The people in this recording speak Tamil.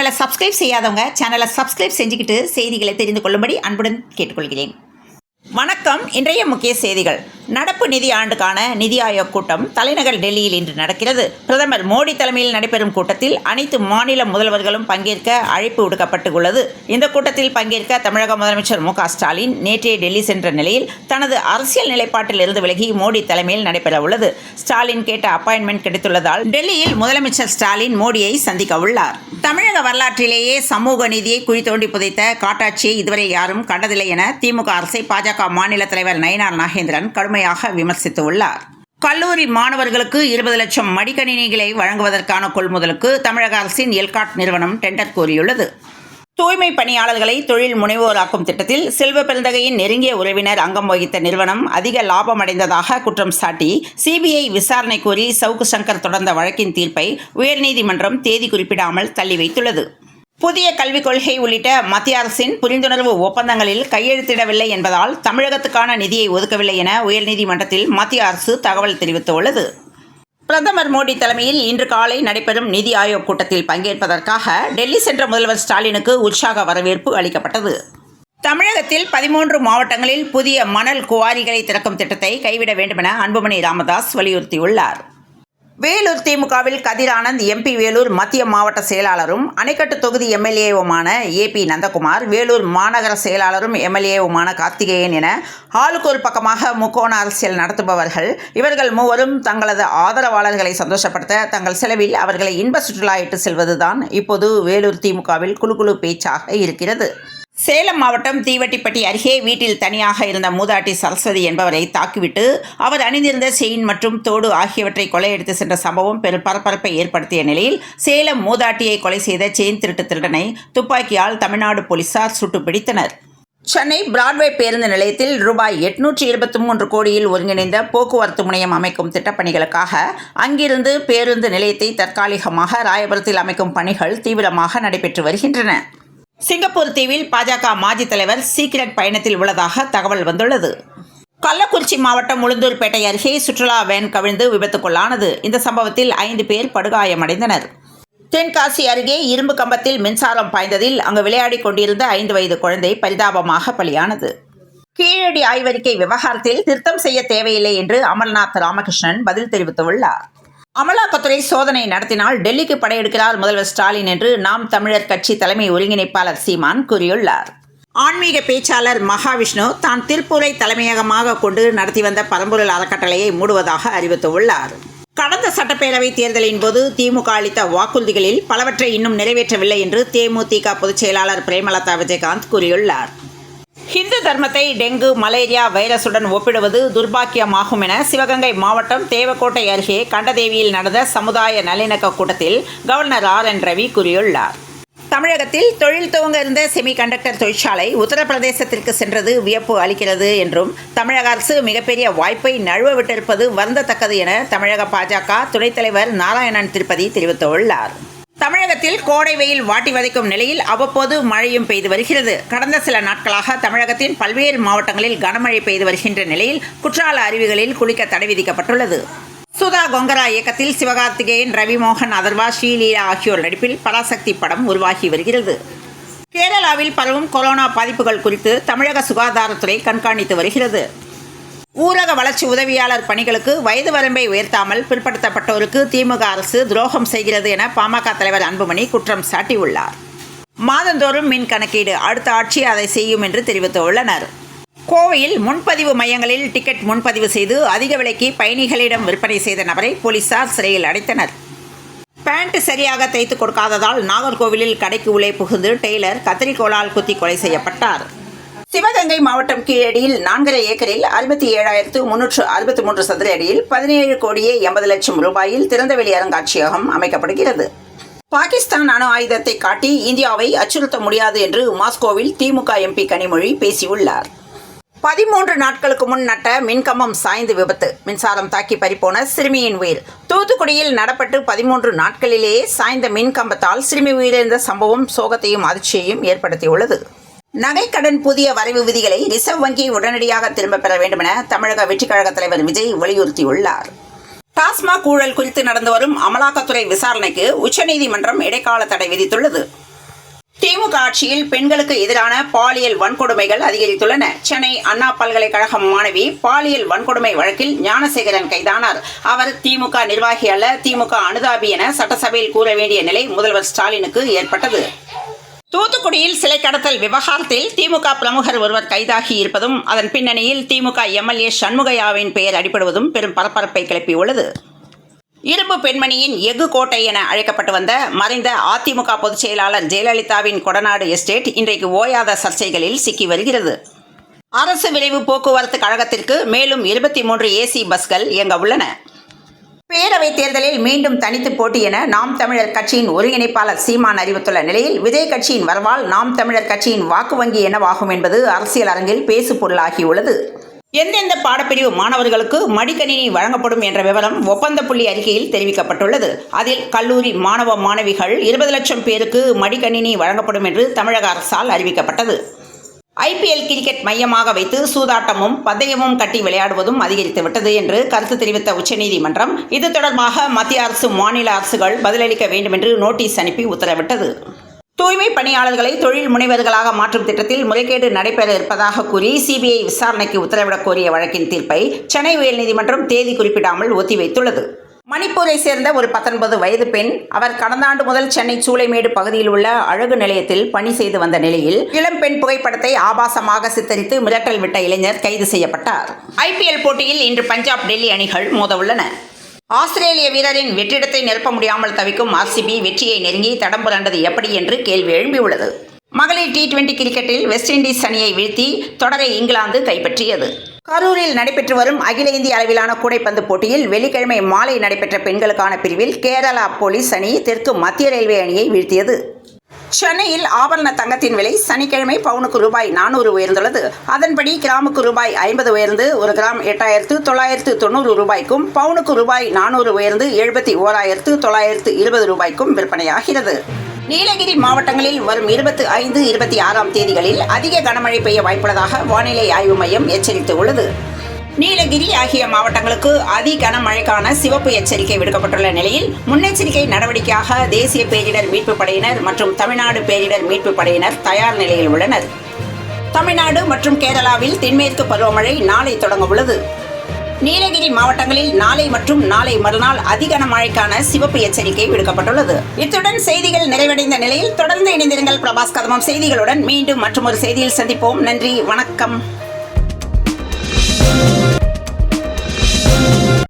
சேனலை சப்ஸ்கிரைப் செய்யாதவங்க சேனலை சப்ஸ்கிரைப் செஞ்சுக்கிட்டு செய்திகளை தெரிந்து கொள்ளும்படி அன்புடன் கேட்டுக்கொள்கிறேன். வணக்கம். இன்றைய முக்கிய செய்திகள். நடப்பு நிதி ஆண்டுக்கான நிதி ஆயோக் கூட்டம் தலைநகர் டெல்லியில் இன்று நடக்கிறது. பிரதமர் மோடி தலைமையில் நடைபெறும் கூட்டத்தில் அனைத்து மாநில முதல்வர்களும் பங்கேற்க அழைப்பு விடுக்கப்பட்டுள்ளது. இந்த கூட்டத்தில் பங்கேற்க தமிழக முதலமைச்சர் மு க ஸ்டாலின் நேற்றே டெல்லி சென்ற நிலையில் தனது அரசியல் நிலைப்பாட்டில் இருந்து விலகி மோடி தலைமையில் நடைபெற உள்ளது. ஸ்டாலின் கேட்ட அப்பாயின்மெண்ட் கிடைத்துள்ளதால் டெல்லியில் முதலமைச்சர் ஸ்டாலின் மோடியை சந்திக்க உள்ளார். தமிழக வரலாற்றிலேயே சமூக நீதியை குழி தோண்டி புதைத்த காட்டாட்சியை இதுவரை யாரும் கண்டதில்லை என திமுக அரசை பாஜக மாநில தலைவர் நயினார் நாகேந்திரன் கடுமையாக விமர்சித்துள்ளார். கல்லூரி மாணவர்களுக்கு 20 லட்சம் மடிக்கணினிகளை வழங்குவதற்கான கொள்முதலுக்கு தமிழக அரசின் எல்காட் நிறுவனம் டெண்டர் கோரியுள்ளது. தூய்மை பணியாளர்களை தொழில் முனைவோராக்கும் திட்டத்தில் செல்வ பெருந்தகையின் நெருங்கிய உறவினர் அங்கம் வகித்த நிறுவனம் அதிக லாபம் அடைந்ததாக குற்றம் சாட்டி சிபிஐ விசாரணை கோரி சவுக்கு சங்கர் தொடர்ந்த வழக்கின் தீர்ப்பை உயர்நீதிமன்றம் தேதி குறிப்பிடாமல் தள்ளி வைத்துள்ளது. புதிய கல்விக் கொள்கை உள்ளிட்ட மத்திய அரசின் புரிந்துணர்வு ஒப்பந்தங்களில் கையெழுத்திடவில்லை என்பதால் தமிழகத்துக்கான நிதியை ஒதுக்கவில்லை என உயர்நீதிமன்றத்தில் மத்திய அரசு தகவல் தெரிவித்துள்ளது. பிரதமர் மோடி தலைமையில் இன்று காலை நடைபெறும் நிதி ஆயோக் கூட்டத்தில் பங்கேற்பதற்காக டெல்லி சென்ற முதல்வர் ஸ்டாலினுக்கு உற்சாக வரவேற்பு அளிக்கப்பட்டது. தமிழகத்தில் 13 மாவட்டங்களில் புதிய மணல் குவாரிகளை திறக்கும் திட்டத்தை கைவிட வேண்டுமென அன்புமணி ராமதாஸ் வலியுறுத்தியுள்ளார். வேலூர் திமுகவில் கதிர் ஆனந்த் எம்பி வேலூர் மத்திய மாவட்ட செயலாளரும் அணைக்கட்டு தொகுதி எம்எல்ஏவுமான ஏபி நந்தகுமார், வேலூர் மாநகர செயலாளரும் எம்எல்ஏவுமான கார்த்திகேயன் என ஆளுக்கு ஒரு பக்கமாக முக்கோண அரசியல் நடத்துபவர்கள். இவர்கள் மூவரும் தங்களது ஆதரவாளர்களை சந்தோஷப்படுத்த தங்கள் செலவில் அவர்களை இன்ப சுற்றுலா இட்டு செல்வதுதான் இப்போது வேலூர் திமுகவில் குழுகுழு பேச்சாக இருக்கிறது. சேலம் மாவட்டம் தீவட்டிப்பட்டி அருகே வீட்டில் தனியாக இருந்த மூதாட்டி சரஸ்வதி என்பவரை தாக்கிவிட்டு அவர் அணிந்திருந்த செயின் மற்றும் தோடு ஆகியவற்றை கொள்ளையடித்து சென்ற சம்பவம் பெரும் பரபரப்பை ஏற்படுத்திய நிலையில் சேலம் மூதாட்டியை கொலை செய்த செயின் திருட்டு திருடனை துப்பாக்கியால் தமிழ்நாடு போலீசார் சுட்டு பிடித்தனர். சென்னை பிராட்வே பேருந்து நிலையத்தில் ரூபாய் 823 கோடியில் ஒருங்கிணைந்த போக்குவரத்து முனையம் அமைக்கும் திட்டப்பணிகளுக்காக அங்கிருந்து பேருந்து நிலையத்தை தற்காலிகமாக ராயபுரத்தில் அமைக்கும் பணிகள் தீவிரமாக நடைபெற்று வருகின்றன. சிங்கப்பூர் தீவில் பாஜக மாஜி தலைவர் சீக்ரெட் பயணத்தில் உள்ளதாக தகவல் வந்துள்ளது. கள்ளக்குறிச்சி மாவட்டம் உளுந்தூர்பேட்டை அருகே சுற்றுலா வேன் கவிழ்ந்து விபத்துக்குள்ளானது. இந்த சம்பவத்தில் 5 பேர் படுகாயமடைந்தனர். தென்காசி அருகே இரும்பு கம்பத்தில் மின்சாரம் பாய்ந்ததில் அங்கு விளையாடி கொண்டிருந்த 5 வயது குழந்தை பரிதாபமாக பலியானது. கீழடி ஆய்வறிக்கை விவகாரத்தில் திருத்தம் செய்ய தேவையில்லை என்று அமர்நாத் ராமகிருஷ்ணன் பதில் தெரிவித்துள்ளார். அமலாக்கத்துறை சோதனை நடத்தினால் டெல்லிக்கு படையெடுக்கிறார் முதல்வர் ஸ்டாலின் என்று நாம் தமிழர் கட்சி தலைமை ஒருங்கிணைப்பாளர் சீமான் கூறியுள்ளார். ஆன்மீக பேச்சாளர் மகாவிஷ்ணு தான் திருப்பூரை தலைமையகமாக கொண்டு நடத்தி வந்த பரம்பொருள் அறக்கட்டளையை மூடுவதாக அறிவித்துள்ளார். கடந்த சட்டப்பேரவை தேர்தலின் போது திமுக அளித்த வாக்குறுதிகளில் பலவற்றை இன்னும் நிறைவேற்றவில்லை என்று தேமுதிக பொதுச் செயலாளர் பிரேமலதா விஜயகாந்த் கூறியுள்ளார். ஹிந்து தர்மத்தை டெங்கு மலேரியா வைரசுடன் ஒப்பிடுவது துர்பாக்கியமாகும் என சிவகங்கை மாவட்டம் தேவக்கோட்டை அருகே கண்டதேவியில் நடந்த சமுதாய நல்லிணக்க கூட்டத்தில் கவர்னர் RN ரவி கூறியுள்ளார். தமிழகத்தில் தொழில் துவங்க இருந்த செமிகண்டக்டர் தொழிற்சாலை உத்தரப்பிரதேசத்திற்கு சென்றது வியப்பு அளிக்கிறது என்றும் தமிழக அரசு மிகப்பெரிய வாய்ப்பை நழுவ விட்டிருப்பது வருந்தத்தக்கது என தமிழக பாஜக துணைத் தலைவர் நாராயணன் திருப்பதி தெரிவித்துள்ளார். தமிழகத்தில் கோடை வெயில் வாட்டி வதைக்கும் நிலையில் அவ்வப்போது மழையும் பெய்து வருகிறது. கடந்த சில நாட்களாக தமிழகத்தின் பல்வேறு மாவட்டங்களில் கனமழை பெய்து வருகின்ற நிலையில் குற்றால அருவிகளில் குளிக்க தடை விதிக்கப்பட்டுள்ளது. சுதா கொங்கரா இயக்கத்தில் சிவகார்த்திகேயன், ரவிமோகன் அதர்வா, ஸ்ரீலீலா ஆகியோர் நடிப்பில் பராசக்தி படம் உருவாகி வருகிறது. கேரளாவில் பரவும் கொரோனா பாதிப்புகள் குறித்து தமிழக சுகாதாரத்துறை கண்காணித்து வருகிறது. ஊரக வளர்ச்சி உதவியாளர் பணிகளுக்கு வயது வரம்பை உயர்த்தாமல் பிற்படுத்தப்பட்டோருக்கு திமுக அரசு துரோகம் செய்கிறது என பாமக தலைவர் அன்புமணி குற்றம் சாட்டியுள்ளார். மாதந்தோறும் மின் கணக்கீடு அடுத்த ஆட்சி அதை செய்யும் என்று தெரிவித்துள்ளனர். கோவையில் முன்பதிவு மையங்களில் டிக்கெட் முன்பதிவு செய்து அதிக விலைக்கு பயணிகளிடம் விற்பனை செய்த நபரை போலீசார் சிறையில் அடைத்தனர். பேண்ட் சரியாக தைத்து கொடுக்காததால் நாகர்கோவிலில் கடைக்கு உள்ளே புகுந்து டெய்லர் கத்திரிக்கோளால் குத்தி கொலை செய்யப்பட்டார். சிவகங்கை மாவட்டம் கீழடியில் 4.5 ஏக்கரில் 67,363 சதுர அடியில் 17 கோடியே 80 லட்சம் ரூபாயில் திறந்தவெளி அருங்காட்சியகம் அமைக்கப்படுகிறது. பாகிஸ்தான் அணு ஆயுதத்தை காட்டி இந்தியாவை அச்சுறுத்த முடியாது என்று மாஸ்கோவில் திமுக எம்பி கனிமொழி பேசியுள்ளார். 13 நாட்களுக்கு முன் நட்ட மின்கம்பம் சாய்ந்து விபத்து, மின்சாரம் தாக்கி பறிப்போன சிறுமியின் உயிர். தூத்துக்குடியில் நடப்பட்டு 13 நாட்களிலேயே சாய்ந்த மின்கம்பத்தால் சிறுமி உயிரிழந்த சம்பவம் சோகத்தையும் அதிர்ச்சியையும் ஏற்படுத்தியுள்ளது. நகைக்கடன் புதிய வரைவு விதிகளை ரிசர்வ் வங்கி உடனடியாக திரும்பப் பெற வேண்டுமென தமிழக வெற்றிக் கழக தலைவர் விஜய் வலியுறுத்தியுள்ளார். டாஸ்மாக் ஊழல் குறித்து நடந்து வரும் அமலாக்கத்துறை விசாரணைக்கு உச்சநீதிமன்றம் இடைக்கால தடை விதித்துள்ளது. திமுக ஆட்சியில் பெண்களுக்கு எதிரான பாலியல் வன்கொடுமைகள் அதிகரித்துள்ளன. சென்னை அண்ணா பல்கலைக்கழக மாணவி பாலியல் வன்கொடுமை வழக்கில் ஞானசேகரன் கைதானார். அவர் திமுக நிர்வாகி அல்ல, திமுக அனுதாபி என சட்டசபையில் கூற வேண்டிய நிலை முதல்வர் ஸ்டாலினுக்கு ஏற்பட்டது. தூத்துக்குடியில் சிலை கடத்தல் விவகாரத்தில் திமுக பிரமுகர் ஒருவர் கைதாகி இருப்பதும் அதன் பின்னணியில் திமுக எம்எல்ஏ சண்முகையாவின் பெயர் அடிபடுவதும் பெரும் பரபரப்பை கிளப்பியுள்ளது. இரும்பு பெண்மணியின் எஃகு கோட்டை என அழைக்கப்பட்டு வந்த மறைந்த அதிமுக பொதுச் செயலாளர் ஜெயலலிதாவின் கொடநாடு எஸ்டேட் இன்றைக்கு ஓயாத சர்ச்சைகளில் சிக்கி வருகிறது. அரசு விரைவு போக்குவரத்து கழகத்திற்கு மேலும் 23 ஏசி பஸ்கள் இயங்க உள்ளன. பேரவைத் தேர்தலில் மீண்டும் தனித்து போட்டி என நாம் தமிழர் கட்சியின் ஒருங்கிணைப்பாளர் சீமான் அறிவித்துள்ள நிலையில் விஜய் கட்சியின் வரவால் நாம் தமிழர் கட்சியின் வாக்கு வங்கி என்னவாகும் என்பது அரசியல் அரங்கில் பேசு பொருளாகியுள்ளது. எந்தெந்த பாடப்பிரிவு மாணவர்களுக்கு மடிக்கணினி வழங்கப்படும் என்ற விவரம் ஒப்பந்த புள்ளி அறிக்கையில் தெரிவிக்கப்பட்டுள்ளது. அதில் கல்லூரி மாணவ மாணவிகள் 20 லட்சம் பேருக்கு மடிக்கணினி வழங்கப்படும் என்று தமிழக அரசால் அறிவிக்கப்பட்டது. IPL கிரிக்கெட் மையமாக வைத்து சூதாட்டமும் பந்தயமும் கட்டி விளையாடுவதும் அதிகரித்துவிட்டது என்று கருத்து தெரிவித்த உச்சநீதிமன்றம் இது தொடர்பாக மத்திய அரசு மாநில அரசுகள் பதிலளிக்க வேண்டும் என்று நோட்டீஸ் அனுப்பி உத்தரவிட்டது. தூய்மை பணியாளர்களை தொழில் முனைவர்களாக மாற்றும் திட்டத்தில் முறைகேடு நடைபெற இருப்பதாக கூறி CBI விசாரணைக்கு உத்தரவிடக் கோரிய வழக்கின் தீர்ப்பை சென்னை உயர்நீதிமன்றம் தேதி குறிப்பிடாமல் ஒத்திவைத்துள்ளது. மணிப்பூரை சேர்ந்த ஒரு 19 வயது பெண் அவர் கடந்த ஆண்டு முதல் சென்னை சூளைமேடு பகுதியில் உள்ள அழகு நிலையத்தில் பணி செய்து வந்த நிலையில் இளம்பெண் புகைப்படத்தை ஆபாசமாக சித்தரித்து மிரட்டல் விட்ட இளைஞர் கைது செய்யப்பட்டார். IPL போட்டியில் இன்று பஞ்சாப் டெல்லி அணிகள் மோதவுள்ளன. ஆஸ்திரேலிய வீரரின் வெற்றிடத்தை நிரப்ப முடியாமல் தவிக்கும் RCB வெற்றியை நெருங்கி தடம் புரண்டது எப்படி என்று கேள்வி எழும்பியுள்ளது. மகளிர் T20 கிரிக்கெட்டில் வெஸ்ட் இண்டீஸ் அணியை வீழ்த்தி தொடரை இங்கிலாந்து கைப்பற்றியது. கரூரில் நடைபெற்று வரும் அகில இந்திய அளவிலான கூடைப்பந்து போட்டியில் வெள்ளிக்கிழமை மாலை நடைபெற்ற பெண்களுக்கான பிரிவில் கேரளா போலீஸ் அணி தெற்கு மத்திய ரயில்வே அணியை வீழ்த்தியது. சென்னையில் ஆபரண தங்கத்தின் விலை சனிக்கிழமை பவுனுக்கு ரூபாய் 400 உயர்ந்துள்ளது. அதன்படி கிராமுக்கு ரூபாய் 50 உயர்ந்து ஒரு கிராம் 8,990 ரூபாய்க்கும் பவுனுக்கு ரூபாய் 400 உயர்ந்து 71,920 ரூபாய்க்கும் விற்பனையாகிறது. நீலகிரி மாவட்டங்களில் வரும் 25, 26ஆம் தேதிகளில் அதிக கனமழை பெய்ய வாய்ப்புள்ளதாக வானிலை ஆய்வு மையம் எச்சரித்துள்ளது. நீலகிரி ஆகிய மாவட்டங்களுக்கு அதி கனமழைக்கான சிவப்பு எச்சரிக்கை விடுக்கப்பட்டுள்ள நிலையில் முன்னெச்சரிக்கை நடவடிக்கையாக தேசிய பேரிடர் மீட்புப் படையினர் மற்றும் தமிழ்நாடு பேரிடர் மீட்புப் படையினர் தயார் நிலையில் உள்ளனர். தமிழ்நாடு மற்றும் கேரளாவில் தென்மேற்கு பருவமழை நாளை தொடங்க உள்ளது. நீலகிரி மாவட்டங்களில் நாளை மற்றும் நாளை மறுநாள் அதிக மழைக்கான சிவப்பு எச்சரிக்கை விடுக்கப்பட்டுள்ளது. இத்துடன் செய்திகள் நிறைவடைந்த நிலையில் தொடர்ந்து இணைந்திருங்கள் பிரபாஸ் கதமம் செய்திகளுடன். மீண்டும் மற்றொரு செய்தியில் சந்திப்போம். நன்றி, வணக்கம்.